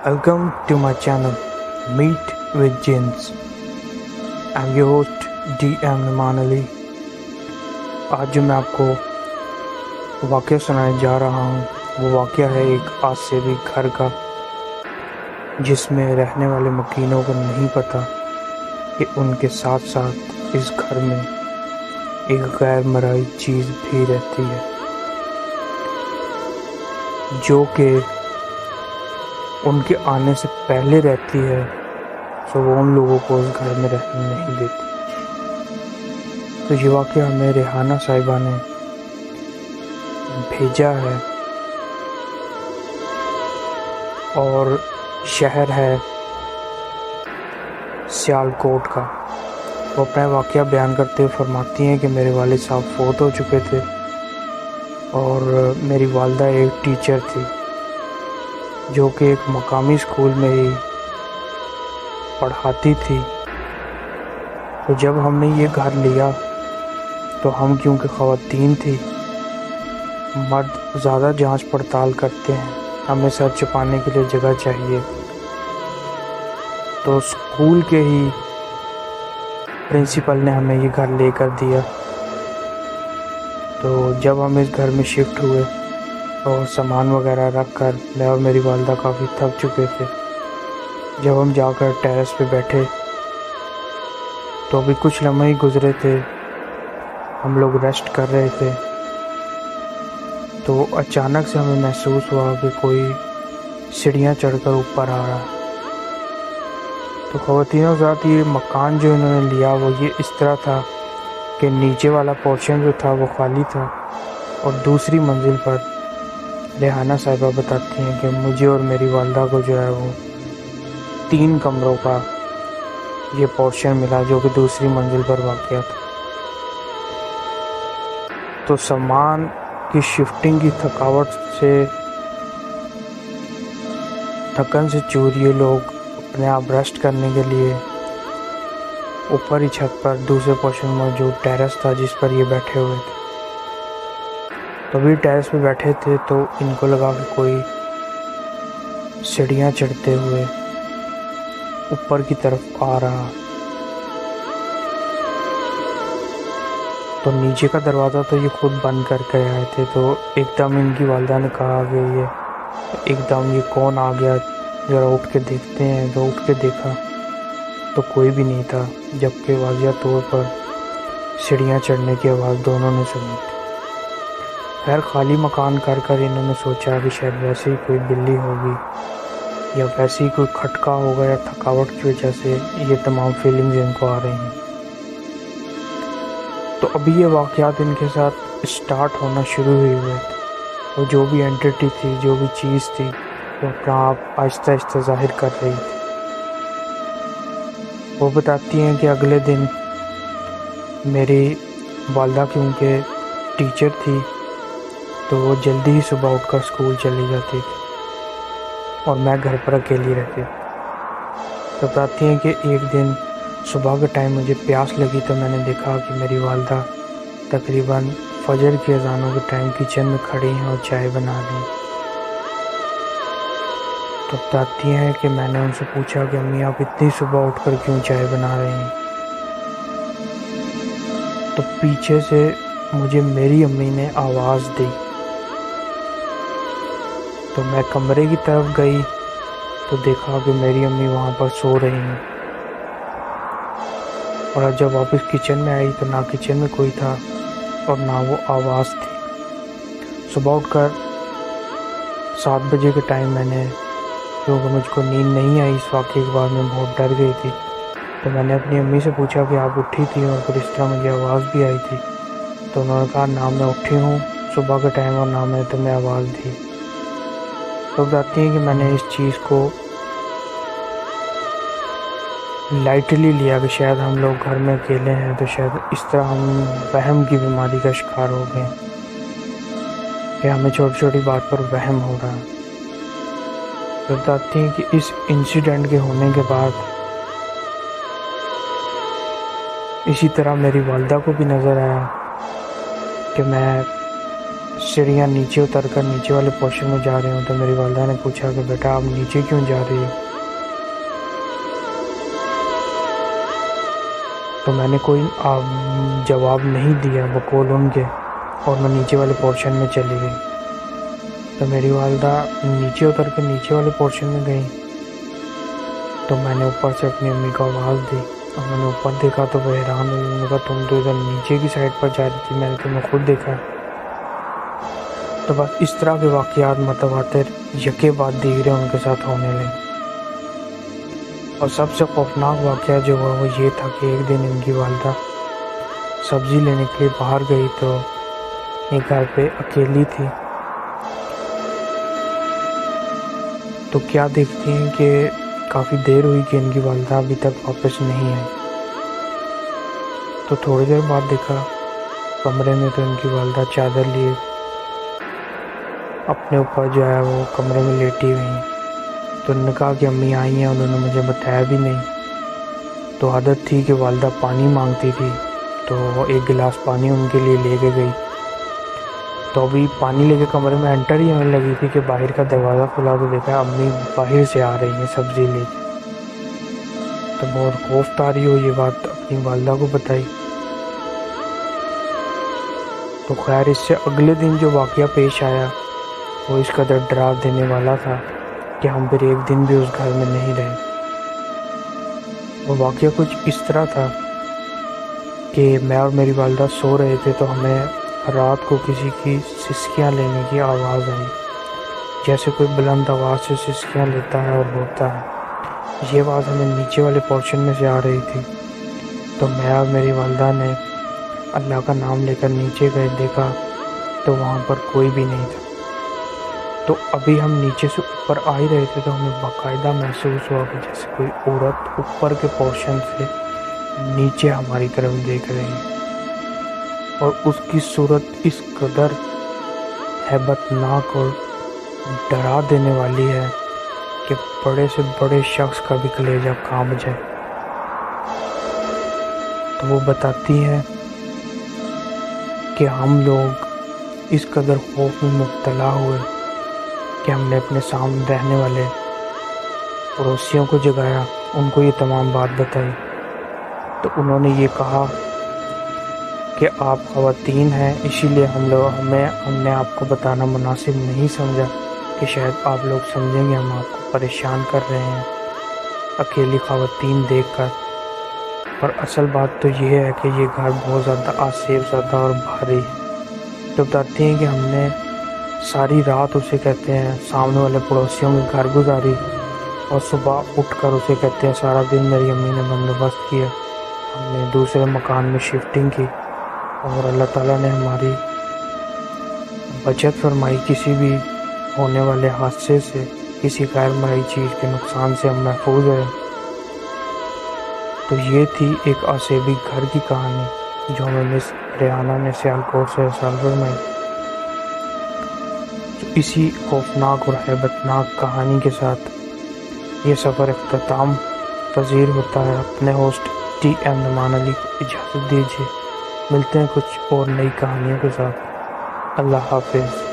Welcome to my channel, Meet with Jinns. I'm your host DM Numan Ali. आज जो मैं आपको वाक़या सुनाने जा रहा हूँ वो वाक़या है एक आज से भी घर का, जिसमें रहने वाले मकीनों को नहीं पता कि उनके साथ साथ इस घर में एक गैर मराई चीज़ भी रहती है, जो कि उनके आने से पहले रहती है, तो वो उन लोगों को उस घर में रहने नहीं देती. तो ये वाक़या हमें रेहाना साहिबा ने भेजा है और शहर है सियालकोट का. वो अपना वाक़या बयान करते हुए फरमाती हैं कि मेरे वालिद साहब फ़ौत हो चुके थे और मेरी वालदा एक टीचर थी जो कि एक मकामी स्कूल में ही पढ़ाती थी. तो जब हमने ये घर लिया तो हम, क्योंकि ख़वातीन थी, मर्द ज़्यादा जांच पड़ताल करते हैं, हमें सर छुपाने के लिए जगह चाहिए. तो स्कूल के ही प्रिंसिपल ने हमें ये घर लेकर दिया. तो जब हम इस घर में शिफ्ट हुए और सामान वगैरह रख कर, मैं और मेरी वालदा काफ़ी थक चुके थे. जब हम जाकर टेरेस पे बैठे तो अभी कुछ लम्हे ही गुजरे थे, हम लोग रेस्ट कर रहे थे, तो अचानक से हमें महसूस हुआ कि कोई सीढ़ियाँ चढ़कर ऊपर आ रहा है. तो ख़वातीनों के साथ ये मकान जो इन्होंने लिया वो ये इस तरह था कि नीचे वाला पोर्शन जो था वो खाली था और दूसरी मंजिल पर रेहाना साहिबा बताती हैं कि मुझे और मेरी वालदा को जो है वो 3 कमरों का ये पोर्शन मिला, जो कि दूसरी मंजिल पर वाक़या था. तो सामान की शिफ्टिंग की थकन से चूर ये लोग अपने आप रेस्ट करने के लिए ऊपर ही छत पर दूसरे पोर्शन में मौजूद टेरेस था जिस पर ये बैठे हुए थे. तो अभी टेरेस पे बैठे थे तो इनको लगा कि कोई सीढ़ियाँ चढ़ते हुए ऊपर की तरफ आ रहा. तो नीचे का दरवाज़ा तो ये खुद बंद करके आए थे. तो एकदम इनकी वालदा ने कहा कि ये कौन आ गया, ज़रा उठ के देखते हैं. तो उठ के देखा तो कोई भी नहीं था, जबकि वाज़िया तौर पर सीढ़ियाँ चढ़ने की आवाज़ दोनों ने सुनी थी. खैर, खाली मकान कर इन्होंने सोचा कि शायद वैसे ही कोई बिल्ली होगी या वैसे ही कोई खटका होगा या थकावट की वजह से ये तमाम फीलिंग्स इनको आ रही हैं. तो अभी ये वाक़यात इनके साथ स्टार्ट होना शुरू हुए थे. वो जो भी एंटिटी थी, जो भी चीज़ थी, वो अपना आप आहिस्ता आहिस्ता ज़ाहिर कर रही थी. वो बताती हैं कि अगले दिन मेरी वालदा क्योंकि टीचर थी तो वो जल्दी ही सुबह उठकर स्कूल चली जाती थी और मैं घर पर अकेली रहती थी. तो बताती हैं कि एक दिन सुबह के टाइम मुझे प्यास लगी तो मैंने देखा कि मेरी वालदा तकरीबन फजर की अज़ानों के टाइम किचन में खड़ी हैं और चाय बना रही हैं. तो बताती हैं कि मैंने उनसे पूछा कि अम्मी, आप इतनी सुबह उठकर क्यों चाय बना रही हैं? तो पीछे से मुझे मेरी अम्मी ने आवाज़ दी. तो मैं कमरे की तरफ गई तो देखा कि मेरी अम्मी वहाँ पर सो रही हैं. और जब वापस किचन में आई तो ना किचन में कोई था और ना वो आवाज़ थी. सुबह उठकर 7 बजे के टाइम मैंने, क्योंकि मुझको नींद नहीं आई इस वाक़े के बाद, मैं बहुत डर गई थी, तो मैंने अपनी अम्मी से पूछा कि आप उठी थी और फिर इस तरह मुझे आवाज़ भी आई थी. तो उन्होंने कहा ना मैं उठी हूँ सुबह के टाइम और ना मैंने तुम्हें आवाज़ दी. तो बताती हैं कि मैंने इस चीज़ को लाइटली लिया कि शायद हम लोग घर में अकेले हैं, तो शायद इस तरह हम वहम की बीमारी का शिकार हो गए कि हमें छोटी छोटी बात पर वहम हो रहा है. तो बताती हैं कि इस इंसिडेंट के होने के बाद इसी तरह मेरी वालदा को भी नज़र आया कि मैं سیڑھیاں نیچے اتر کر نیچے والے پورشن میں جا رہے ہوں تو میری والدہ نے پوچھا کہ بیٹا آپ نیچے کیوں جا رہی ہو؟ تو میں نے کوئی جواب نہیں دیا بقول ان کے، اور میں نیچے والے پورشن میں چلی گئی۔ تو میری والدہ نیچے اتر کے نیچے والے پورشن میں گئی تو میں نے اوپر سے اپنی امی کو آواز دی، اور میں نے اوپر دیکھا تو وہ حیران ہوئی۔ انہوں نے کہا تم تو ادھر نیچے کی سائڈ پر جا رہی تھی، میں نے تمہیں خود دیکھا۔ تو بس اس طرح کے واقعات متواتر یکے بعد دیگرے ان کے ساتھ ہونے لگے۔ اور سب سے خوفناک واقعہ جو ہوا وہ یہ تھا کہ ایک دن ان کی والدہ سبزی لینے کے لیے باہر گئی تو ایک گھر پہ اکیلی تھی، تو کیا دیکھتی ہیں کہ کافی دیر ہوئی کہ ان کی والدہ ابھی تک واپس نہیں آئی۔ تو تھوڑی دیر بعد دیکھا کمرے میں تو ان کی والدہ چادر لیے اپنے اوپر جو ہے وہ کمرے میں لیٹی ہوئی ہیں۔ تو انہوں نے کہا کہ امی آئی ہیں، انہوں نے مجھے بتایا بھی نہیں۔ تو عادت تھی کہ والدہ پانی مانگتی تھی تو ایک گلاس پانی ان کے لیے لے کے گئی۔ تو ابھی پانی لے کے کمرے میں انٹر ہی ہونے لگی تھی کہ باہر کا دروازہ کھلا تو دیکھا امی باہر سے آ رہی ہیں سبزی لے کے۔ تو بہت خوف طاری ہوئی، یہ بات اپنی والدہ کو بتائی۔ تو خیر اس سے اگلے دن جو واقعہ پیش آیا وہ اس قدر ڈرا دینے والا تھا کہ ہم پھر ایک دن بھی اس گھر میں نہیں رہے۔ وہ واقعہ کچھ اس طرح تھا کہ میں اور میری والدہ سو رہے تھے تو ہمیں رات کو کسی کی سسکیاں لینے کی آواز آئی، جیسے کوئی بلند آواز سے سسکیاں لیتا ہے اور روتا ہے۔ یہ آواز ہمیں نیچے والے پورشن میں سے آ رہی تھی۔ تو میں اور میری والدہ نے اللہ کا نام لے کر نیچے گئے، دیکھا تو وہاں پر کوئی بھی نہیں تھا۔ تو ابھی ہم نیچے سے اوپر آ ہی رہے تھے تو ہمیں باقاعدہ محسوس ہوا کہ جیسے کوئی عورت اوپر کے پورشن سے نیچے ہماری طرف دیکھ رہی ہے، اور اس کی صورت اس قدر ہیبت ناک اور ڈرا دینے والی ہے کہ بڑے سے بڑے شخص کا بھی کلیجہ کانپ جائے۔ تو وہ بتاتی ہے کہ ہم لوگ اس قدر خوف میں مبتلا ہوئے کہ ہم نے اپنے سامنے رہنے والے پڑوسیوں کو جگایا، ان کو یہ تمام بات بتائی۔ تو انہوں نے یہ کہا کہ آپ خواتین ہیں، اسی لیے ہم نے آپ کو بتانا مناسب نہیں سمجھا کہ شاید آپ لوگ سمجھیں گے ہم آپ کو پریشان کر رہے ہیں اکیلی خواتین دیکھ کر۔ پر اصل بات تو یہ ہے کہ یہ گھر بہت زیادہ آسیب زدہ اور بھاری ہے۔ تو بتاتے ہیں کہ ہم نے ساری رات اسے کہتے ہیں سامنے والے پڑوسیوں کے گھر گزاری، اور صبح اٹھ کر اسے کہتے ہیں سارا دن میری امی نے بندوبست کیا، ہم نے دوسرے مکان میں شفٹنگ کی، اور اللہ تعالیٰ نے ہماری بچت فرمائی، کسی بھی ہونے والے حادثے سے، کسی غیر مرئی چیز کے نقصان سے ہم محفوظ رہے۔ تو یہ تھی ایک آسیبی گھر کی کہانی جو ہمیں مس ریحانہ نے سیالکوٹ سے ارسال فرمائی۔ اسی خوفناک اور ہیبت ناک کہانی کے ساتھ یہ سفر اختتام پذیر ہوتا ہے۔ اپنے ہوسٹ ٹی ایم نعمان علی کو اجازت دیجیے، ملتے ہیں کچھ اور نئی کہانیوں کے ساتھ۔ اللہ حافظ۔